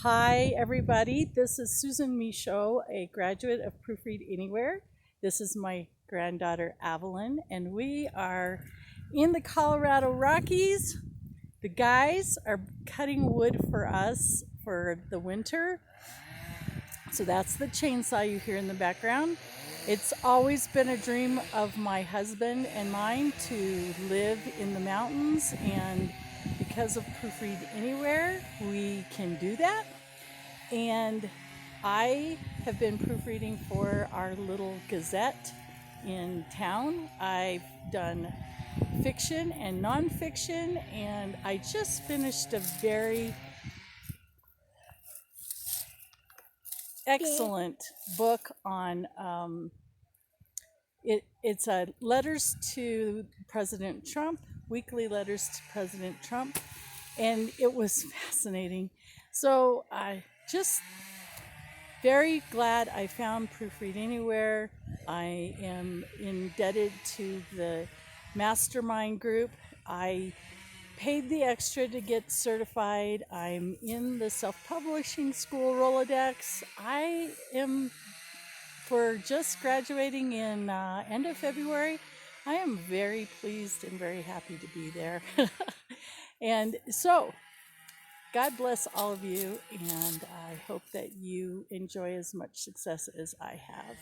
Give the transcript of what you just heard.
Hi, everybody. This is Susan Michaud, a graduate of Proofread Anywhere. This is my granddaughter, Avalon, and we are in the Colorado Rockies. The guys are cutting wood for us for the winter. So that's the chainsaw you hear in the background. It's always been a dream of my husband and mine to live in the mountains, and because of Proofread Anywhere, we can do that. And I have been proofreading for our little Gazette in town. I've done fiction and nonfiction, and I just finished a very excellent book on it's a letters to President Trump, weekly letters to President Trump, and it was fascinating. So I just very glad I found Proofread Anywhere. I am indebted to the mastermind group. I paid the extra to get certified. I'm in the self-publishing school rolodex. I am, for just graduating in end of February, I am very pleased and very happy to be there. And so God bless all of you, and I hope that you enjoy as much success as I have.